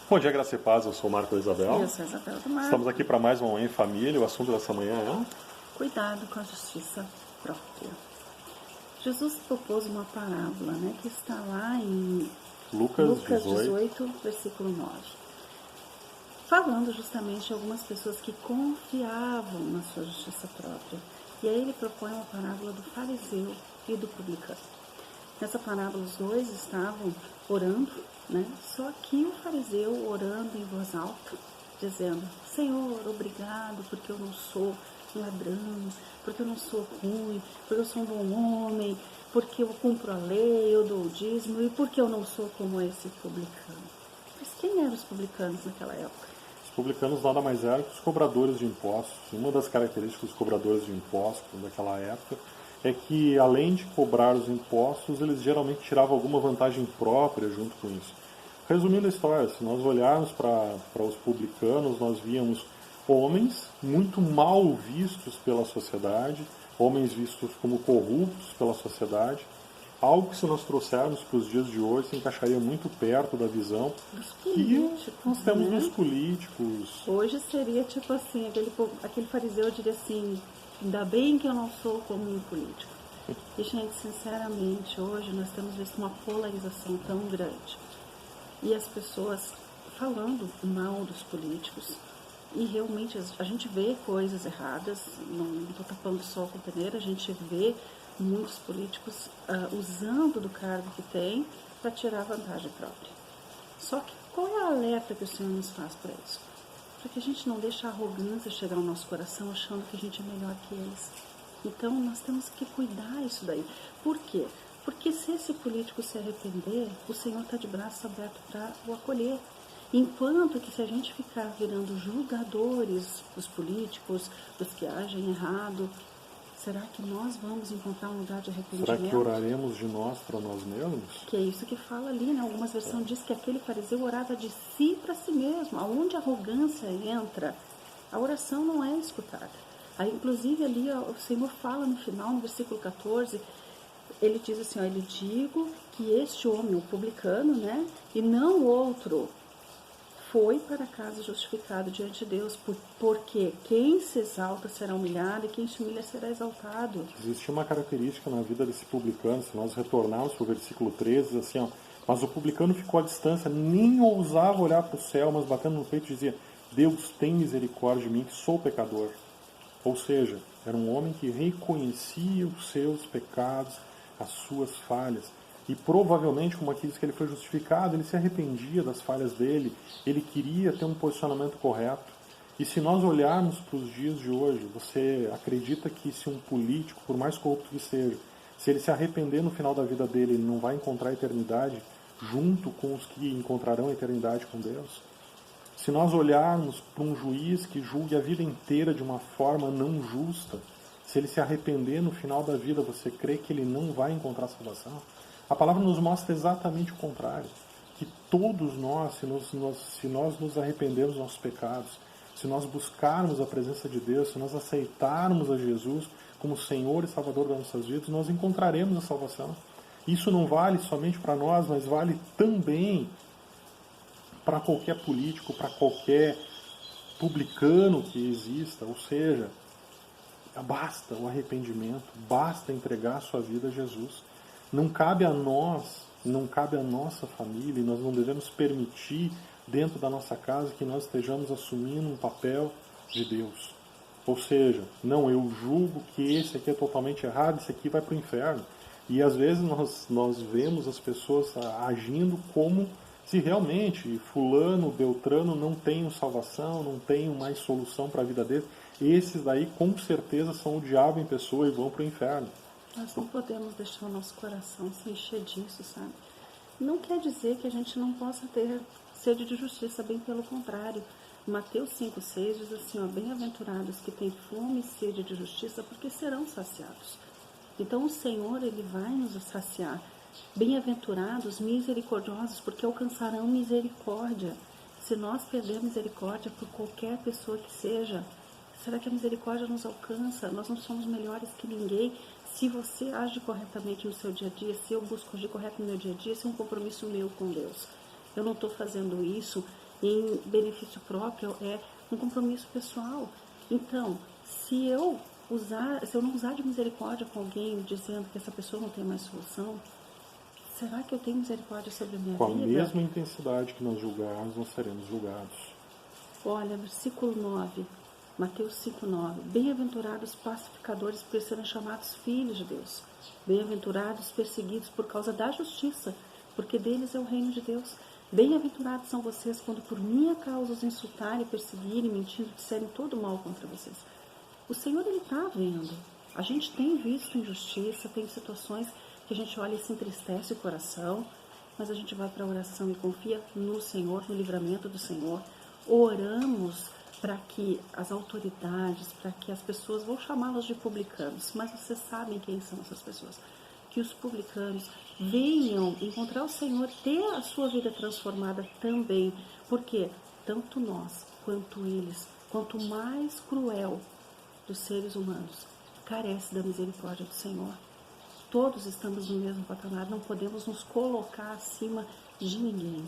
Bom dia, graça e paz. Eu sou o Marco Isabel. Eu sou a Isabel do Mar. Estamos aqui para mais um Em Família. O assunto dessa manhã é... Cuidado com a justiça própria. Jesus propôs uma parábola, que está lá em Lucas 18, versículo 9. Falando justamente de algumas pessoas que confiavam na sua justiça própria. E aí ele propõe uma parábola do fariseu e do publicano. Nessa parábola os dois estavam orando, Só que o fariseu orando em voz alta, dizendo: Senhor, obrigado porque eu não sou ladrão, porque eu não sou ruim, porque eu sou um bom homem, porque eu cumpro a lei, eu dou o dízimo e porque eu não sou como esse publicano. Mas quem eram os publicanos naquela época? Os publicanos nada mais eram que os cobradores de impostos. Uma das características dos cobradores de impostos daquela época é que, além de cobrar os impostos, eles geralmente tiravam alguma vantagem própria junto com isso. Resumindo a história, se nós olharmos para os publicanos, nós víamos homens muito mal vistos pela sociedade, homens vistos como corruptos pela sociedade, algo que, se nós trouxermos para os dias de hoje, se encaixaria muito perto da visão que nós temos nos políticos. Hoje seria tipo assim, aquele fariseu diria assim: ainda bem que eu não sou como um político. E, gente, sinceramente, hoje nós temos visto uma polarização tão grande. E as pessoas falando mal dos políticos. E realmente a gente vê coisas erradas, não estou tapando sol com peneira, a gente vê muitos políticos usando do cargo que tem para tirar vantagem própria. Só que qual é a alerta que o Senhor nos faz para isso? Para que a gente não deixe a arrogância chegar ao nosso coração achando que a gente é melhor que eles. Então nós temos que cuidar isso daí. Por quê? Porque se esse político se arrepender, o Senhor está de braços abertos para o acolher. Enquanto que, se a gente ficar virando julgadores dos políticos, dos que agem errado, será que nós vamos encontrar um lugar de arrependimento? Será que oraremos de nós para nós mesmos? Que é isso que fala ali, Algumas versões diz que aquele fariseu orava de si para si mesmo. Aonde a arrogância entra, a oração não é escutada. Aí, inclusive, ali o Senhor fala no final, no versículo 14, ele diz assim: ele digo que este homem, o publicano, e não outro, foi para casa justificado diante de Deus, porque quem se exalta será humilhado e quem se humilha será exaltado. Existe uma característica na vida desse publicano, se nós retornarmos para o versículo 13, assim, mas o publicano ficou à distância, nem ousava olhar para o céu, mas batendo no peito dizia: Deus tem misericórdia de mim, que sou pecador. Ou seja, era um homem que reconhecia os seus pecados, as suas falhas. E provavelmente, como aqui diz que ele foi justificado, ele se arrependia das falhas dele, ele queria ter um posicionamento correto. E se nós olharmos para os dias de hoje, você acredita que se um político, por mais corrupto que seja, se ele se arrepender no final da vida dele, ele não vai encontrar a eternidade junto com os que encontrarão a eternidade com Deus? Se nós olharmos para um juiz que julgue a vida inteira de uma forma não justa, se ele se arrepender no final da vida, você crê que ele não vai encontrar salvação? A palavra nos mostra exatamente o contrário, que todos nós, se nós nos arrependermos dos nossos pecados, se nós buscarmos a presença de Deus, se nós aceitarmos a Jesus como Senhor e Salvador das nossas vidas, nós encontraremos a salvação. Isso não vale somente para nós, mas vale também para qualquer político, para qualquer publicano que exista. Ou seja, basta o arrependimento, basta entregar a sua vida a Jesus. Não cabe a nós, não cabe a nossa família, e nós não devemos permitir dentro da nossa casa que nós estejamos assumindo um papel de Deus. Ou seja, não, eu julgo que esse aqui é totalmente errado, esse aqui vai para o inferno. E às vezes nós vemos as pessoas agindo como se realmente fulano, beltrano não tenham salvação, não tenham mais solução para a vida deles. Esses daí com certeza são o diabo em pessoa e vão para o inferno. Nós não podemos deixar o nosso coração se encher disso, sabe? Não quer dizer que a gente não possa ter sede de justiça, bem pelo contrário. Mateus 5,6 diz assim: bem-aventurados que têm fome e sede de justiça, porque serão saciados. Então o Senhor, Ele vai nos saciar. Bem-aventurados, misericordiosos, porque alcançarão misericórdia. Se nós perdermos misericórdia por qualquer pessoa que seja, será que a misericórdia nos alcança? Nós não somos melhores que ninguém. Se você age corretamente no seu dia a dia, se eu busco agir correto no meu dia a dia, esse é um compromisso meu com Deus. Eu não estou fazendo isso em benefício próprio, é um compromisso pessoal. Então, se eu não usar de misericórdia com alguém, dizendo que essa pessoa não tem mais solução, será que eu tenho misericórdia sobre a minha Com a vida? mesma intensidade que nós julgarmos, nós seremos julgados. Olha, versículo 9, Mateus 5:9. Bem-aventurados os pacificadores, por serem chamados filhos de Deus. Bem-aventurados os perseguidos por causa da justiça, porque deles é o reino de Deus. Bem-aventurados são vocês quando por minha causa os insultarem, perseguirem, mentindo, disserem todo mal contra vocês. O Senhor, Ele está vendo. A gente tem visto injustiça, tem situações que a gente olha e se entristece o coração, mas a gente vai para a oração e confia no Senhor, no livramento do Senhor. Oramos para que as autoridades, para que as pessoas, vou chamá-las de publicanos, mas vocês sabem quem são essas pessoas, que os publicanos venham encontrar o Senhor, ter a sua vida transformada também, porque tanto nós quanto eles, quanto mais cruel dos seres humanos, carece da misericórdia do Senhor. Todos estamos no mesmo patamar, não podemos nos colocar acima de ninguém.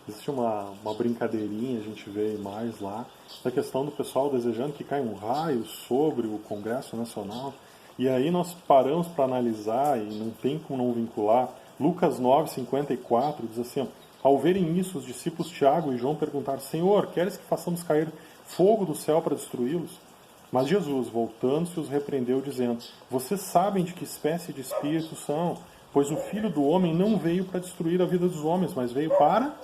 Existe uma brincadeirinha, a gente vê mais lá, da questão do pessoal desejando que caia um raio sobre o Congresso Nacional. E aí nós paramos para analisar, e não tem como não vincular, Lucas 9:54 diz assim, ao verem isso, os discípulos Tiago e João perguntaram, Senhor, queres que façamos cair fogo do céu para destruí-los? Mas Jesus, voltando-se, os repreendeu, dizendo, vocês sabem de que espécie de espíritos são, pois o Filho do Homem não veio para destruir a vida dos homens, mas veio para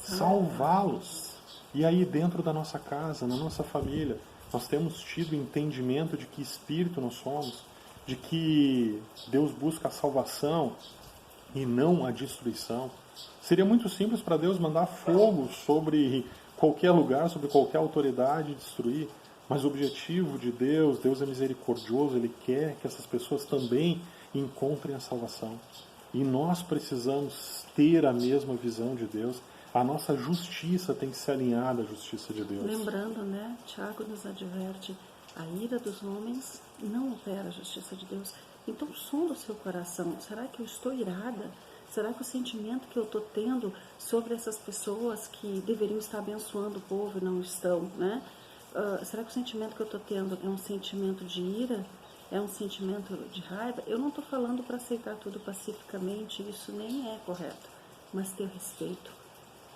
salvá-los. E aí dentro da nossa casa, na nossa família, nós temos tido entendimento de que espírito nós somos, de que Deus busca a salvação e não a destruição. Seria muito simples para Deus mandar fogo sobre qualquer lugar, sobre qualquer autoridade e destruir, mas o objetivo de Deus, Deus é misericordioso, Ele quer que essas pessoas também encontrem a salvação. E nós precisamos ter a mesma visão de Deus. A nossa justiça tem que ser alinhada à justiça de Deus. Lembrando, né, Tiago nos adverte, a ira dos homens não opera a justiça de Deus. Então, sonda o seu coração. Será que eu estou irada? Será que o sentimento que eu estou tendo sobre essas pessoas que deveriam estar abençoando o povo e não estão, né? Será que o sentimento que eu estou tendo é um sentimento de ira? É um sentimento de raiva? Eu não estou falando para aceitar tudo pacificamente, isso nem é correto. Mas ter respeito,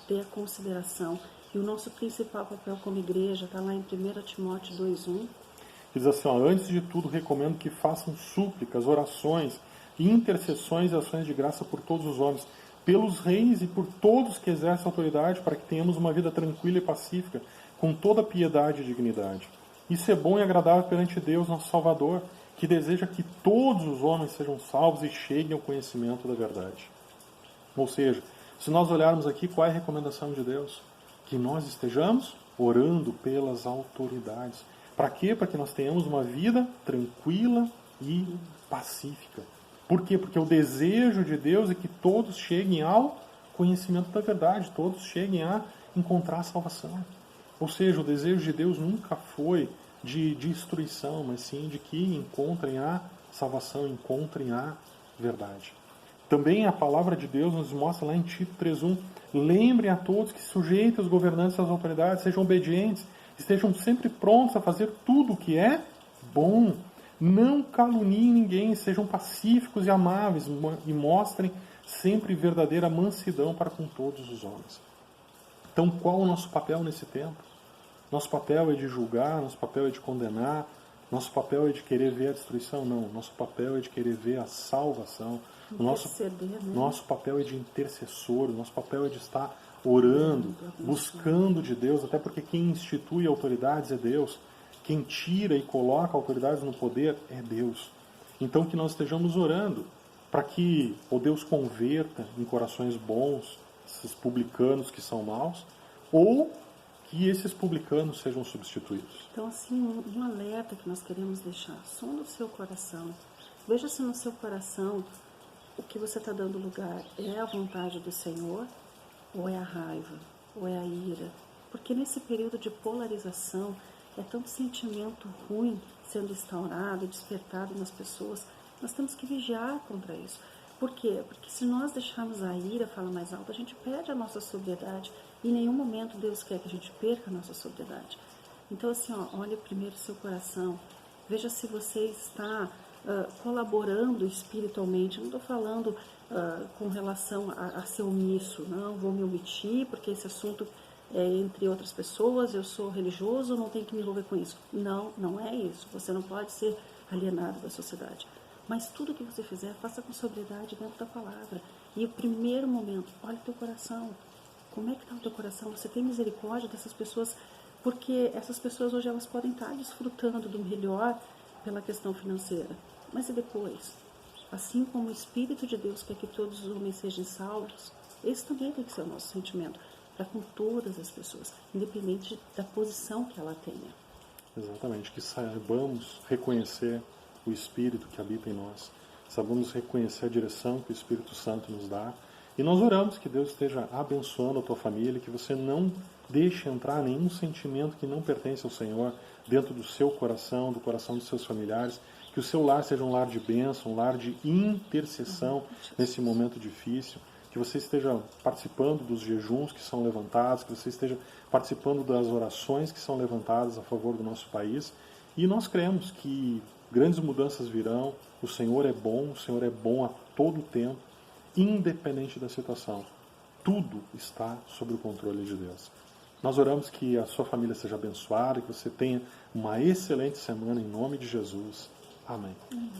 ter a consideração. E o nosso principal papel como igreja está lá em 1 Timóteo 2:1. Diz assim, ó, antes de tudo recomendo que façam súplicas, orações, intercessões e ações de graça por todos os homens, pelos reis e por todos que exercem autoridade, para que tenhamos uma vida tranquila e pacífica, com toda piedade e dignidade. Isso é bom e agradável perante Deus, nosso Salvador, que deseja que todos os homens sejam salvos e cheguem ao conhecimento da verdade. Ou seja, se nós olharmos aqui, qual é a recomendação de Deus? Que nós estejamos orando pelas autoridades. Para quê? Para que nós tenhamos uma vida tranquila e pacífica. Por quê? Porque o desejo de Deus é que todos cheguem ao conhecimento da verdade, todos cheguem a encontrar a salvação. Ou seja, o desejo de Deus nunca foi de destruição, mas sim de que encontrem a salvação, encontrem a verdade. Também a palavra de Deus nos mostra lá em Tito 3:1, lembrem a todos que sujeitem os governantes às autoridades, sejam obedientes, estejam sempre prontos a fazer tudo o que é bom. Não caluniem ninguém, sejam pacíficos e amáveis e mostrem sempre verdadeira mansidão para com todos os homens. Então, qual o nosso papel nesse tempo? Nosso papel é de julgar, nosso papel é de condenar, nosso papel é de querer ver a destruição? Não, nosso papel é de querer ver a salvação. Nosso papel é de intercessor, nosso papel é de estar orando, buscando de Deus, até porque quem institui autoridades é Deus, quem tira e coloca autoridades no poder é Deus. Então que nós estejamos orando para que o Deus converta em corações bons esses publicanos que são maus, ou que esses publicanos sejam substituídos. Então, assim, um alerta que nós queremos deixar, sonda o seu coração. Veja se no seu coração o que você está dando lugar é a vontade do Senhor, ou é a raiva, ou é a ira. Porque nesse período de polarização, é tanto sentimento ruim sendo instaurado, despertado nas pessoas, nós temos que vigiar contra isso. Por quê? Porque se nós deixarmos a ira falar mais alto, a gente perde a nossa sobriedade Em nenhum momento Deus quer que a gente perca a nossa sobriedade. Então, assim, olha primeiro o seu coração. Veja se você está colaborando espiritualmente. Não estou falando com relação a ser omisso. Não, vou me omitir porque esse assunto é entre outras pessoas, eu sou religioso, não tenho que me envolver com isso. Não, não é isso. Você não pode ser alienado da sociedade. Mas tudo que você fizer, faça com sobriedade dentro da palavra. E o primeiro momento, olha o teu coração. Como é que está o teu coração? Você tem misericórdia dessas pessoas? Porque essas pessoas hoje elas podem estar desfrutando do melhor pela questão financeira. Mas e depois? Assim como o Espírito de Deus quer que todos os homens sejam salvos, esse também tem que ser o nosso sentimento para com todas as pessoas, independente da posição que ela tenha. Exatamente, que saibamos reconhecer o Espírito que habita em nós, saibamos reconhecer a direção que o Espírito Santo nos dá, e nós oramos que Deus esteja abençoando a tua família, que você não deixe entrar nenhum sentimento que não pertence ao Senhor dentro do seu coração, do coração dos seus familiares, que o seu lar seja um lar de bênção, um lar de intercessão nesse momento difícil, que você esteja participando dos jejuns que são levantados, que você esteja participando das orações que são levantadas a favor do nosso país. E nós cremos que grandes mudanças virão, o Senhor é bom a todo tempo, independente da situação. Tudo está sob o controle de Deus. Nós oramos que a sua família seja abençoada, que você tenha uma excelente semana em nome de Jesus. Amém. Amém.